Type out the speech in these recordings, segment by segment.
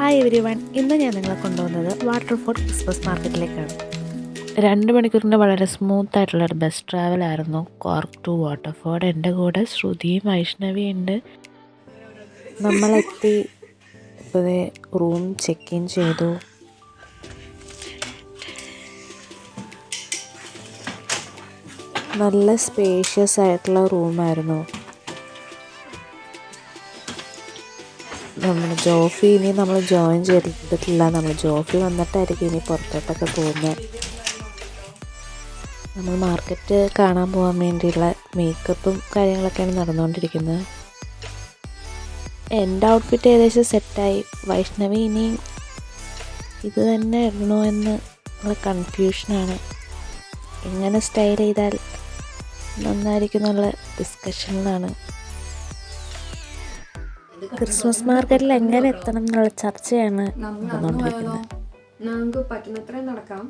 Hi everyone, ഇന്ന് ഞാൻ നിങ്ങളെ കൊണ്ടുവന്നത് വാട്ടർഫോർഡ് ക്രിസ്മസ് മാർക്കറ്റിലേക്കാണ്. 2 മണിക്കൂറിൻ്റെ വളരെ സ്മൂത്ത് ആയിട്ടുള്ളൊരു ബസ് ട്രാവലായിരുന്നു കോർക്ക് ടു വാട്ടർഫോർഡ്. എൻ്റെ കൂടെ ശ്രുതിയും വൈഷ്ണവിയും ഉണ്ട്. നമ്മളെത്തി ഇപ്പോൾ റൂം ചെക്ക് ഇൻ ചെയ്തു. നല്ല സ്പേഷ്യസ് ആയിട്ടുള്ള റൂമായിരുന്നു. ജോഫി ഇനി നമ്മൾ ജോയിൻ ചെയ്തിട്ടില്ല. നമ്മൾ ജോഫി വന്നിട്ടായിരിക്കും ഇനി പുറത്തോട്ടൊക്കെ പോകുന്നത്. നമ്മൾ മാർക്കറ്റ് കാണാൻ പോകാൻ വേണ്ടിയുള്ള മേക്കപ്പും കാര്യങ്ങളൊക്കെയാണ് നടന്നുകൊണ്ടിരിക്കുന്നത്. എൻ്റെ ഔട്ട്ഫിറ്റ് ഏകദേശം സെറ്റായി. വൈഷ്ണവി ഇനി ഇത് തന്നെ ഇടണോ എന്ന് ഉള്ള കൺഫ്യൂഷനാണ്. എങ്ങനെ സ്റ്റൈൽ ചെയ്താൽ നന്നായിരിക്കും എന്നുള്ള ഡിസ്കഷനിലാണ്. ക്രിസ്മസ് മാർക്കറ്റിൽ എങ്ങനെ എത്തണം എന്നുള്ള ചർച്ചയാണ് നടന്നുകൊണ്ടിരിക്കുന്നത്. നമുക്ക് പറ്റുന്നത്രയും നടക്കാം.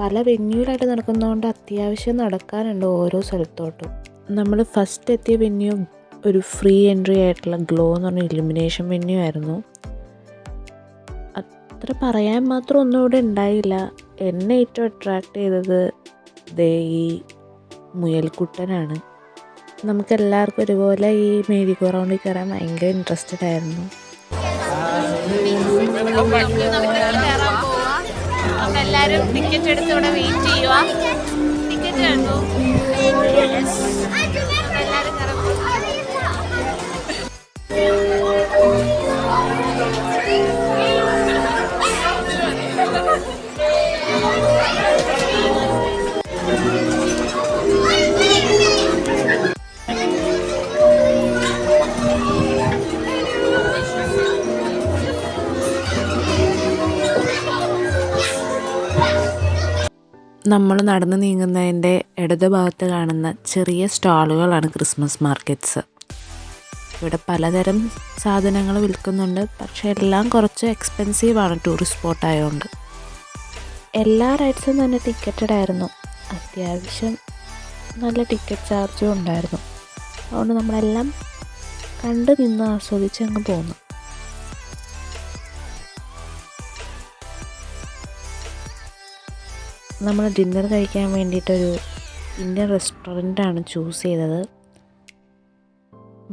പല വെന്യൂലായിട്ട് നടക്കുന്നതുകൊണ്ട് അത്യാവശ്യം നടക്കാനുണ്ട് ഓരോ സ്ഥലത്തോട്ടും. നമ്മൾ ഫസ്റ്റ് എത്തിയ വെന്യൂ ഒരു ഫ്രീ എൻട്രി ആയിട്ടുള്ള ഗ്ലോ എന്ന് പറഞ്ഞ ഇലുമിനേഷൻ വെന്യൂ ആയിരുന്നു. അത്ര പറയാൻ മാത്രം ഒന്നും ഇവിടെ ഉണ്ടായില്ല. എന്നെ ഏറ്റവും അട്രാക്റ്റ് ചെയ്തത് ഈ മുയൽക്കുട്ടനാണ്. നമുക്കെല്ലാവർക്കും ഒരുപോലെ ഈ മേരി ഗോ റൗണ്ടിൽ കയറാൻ ഭയങ്കര ഇൻട്രസ്റ്റഡ് ആയിരുന്നു. എല്ലാവരും ടിക്കറ്റ് എടുത്ത് ഇവിടെ വെയിറ്റ് ചെയ്യുക. ടിക്കറ്റ് കണ്ടു എല്ലാവരും നമ്മൾ നടന്നു നീങ്ങുന്നതിൻ്റെ ഇടത് ഭാഗത്ത് കാണുന്ന ചെറിയ സ്റ്റാളുകളാണ് ക്രിസ്മസ് മാർക്കറ്റ്സ്. ഇവിടെ പലതരം സാധനങ്ങൾ വിൽക്കുന്നുണ്ട്. പക്ഷേ എല്ലാം കുറച്ച് എക്സ്പെൻസീവാണ് ടൂറിസ്റ്റ് സ്പോട്ട് ആയതുകൊണ്ട്. എല്ലാ റൈഡ്സും തന്നെ ടിക്കറ്റഡ് ആയിരുന്നു. അത്യാവശ്യം നല്ല ടിക്കറ്റ് ചാർജും ഉണ്ടായിരുന്നു. അതുകൊണ്ട് നമ്മളെല്ലാം കണ്ടു നിന്ന് ആസ്വദിച്ച് അങ്ങ് പോന്നു. നമ്മൾ ഡിന്നർ കഴിക്കാൻ വേണ്ടിയിട്ടൊരു ഇന്ത്യൻ റെസ്റ്റോറൻറ്റാണ് ചൂസ് ചെയ്തത്.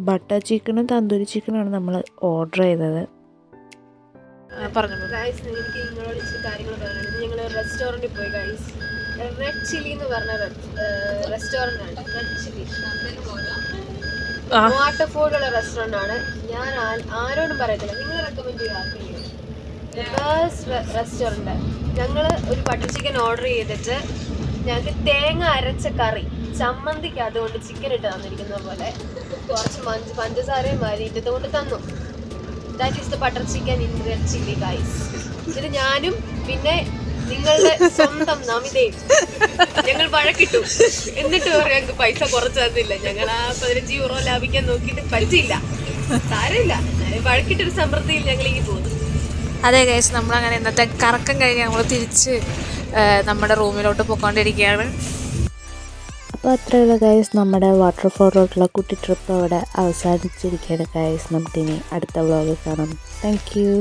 ബട്ടർ ചിക്കനും തന്തൂരി ചിക്കനുമാണ് നമ്മൾ ഓർഡർ ചെയ്തത്. എനിക്ക് നിങ്ങളോട് ഇച്ചിരി കാര്യങ്ങൾ പറയാനുണ്ട്. ഞങ്ങൾ റെസ്റ്റോറൻറ്റിൽ പോയി ഗൈസ്. റെഡ് ചില്ലി എന്ന് പറഞ്ഞ റെസ്റ്റോറൻ്റ് ആണ്. റെഡ് ചില്ലി വാട്ടർഫോർഡുള്ള റെസ്റ്റോറൻ്റ് ആണ്. ഞാൻ ആരോടും പറയത്തില്ല, നിങ്ങൾ റെക്കമെൻഡ് ചെയ്യുക ആർക്കില്ല. റെസ്റ്റോറൻറ്റ്. ഞങ്ങൾ ഒരു ബട്ടർ ചിക്കൻ ഓർഡർ ചെയ്തിട്ട് ഞങ്ങൾക്ക് തേങ്ങ അരച്ച കറി ചമ്മന്തിക്ക് അതുകൊണ്ട് ചിക്കൻ ഇട്ട് തന്നിരിക്കുന്നത് പോലെ കുറച്ച് പഞ്ചസാരയും മാരിയിട്ട് കൊണ്ട് തന്നു. That is the butter chicken in red chilli guys. ഇത് ഞാനും പിന്നെ നിങ്ങളുടെ സ്വന്തം നമിതയും ഞങ്ങൾ വഴക്കിട്ടു. എന്നിട്ട് ഞങ്ങൾക്ക് പൈസ കുറച്ച് തന്നില്ല. ഞങ്ങൾ ആ 15 യൂറോ ലാഭിക്കാൻ നോക്കിയിട്ട് പറ്റില്ല. സാരമില്ല, വഴക്കിട്ടൊരു സമൃദ്ധിയിൽ ഞങ്ങൾ ഇനി പോകുന്നു. അതെ ഗൈസ്, നമ്മളങ്ങനെ ഇന്നത്തെ കറക്കം കഴിഞ്ഞ് നമ്മൾ തിരിച്ച് നമ്മുടെ റൂമിലോട്ട് പോയിക്കൊണ്ടിരിക്കുകയാണ്. അപ്പോൾ അത്രയുള്ള ഗൈസ്, നമ്മുടെ വാട്ടർഫോർഡിലോട്ടുള്ള കുട്ടി ട്രിപ്പ് അവിടെ അവസാനിച്ചിരിക്കുകയാണ് ഗൈസ്. നമുക്കിനി അടുത്ത വ്ളോഗിൽ കാണാം. Thank you.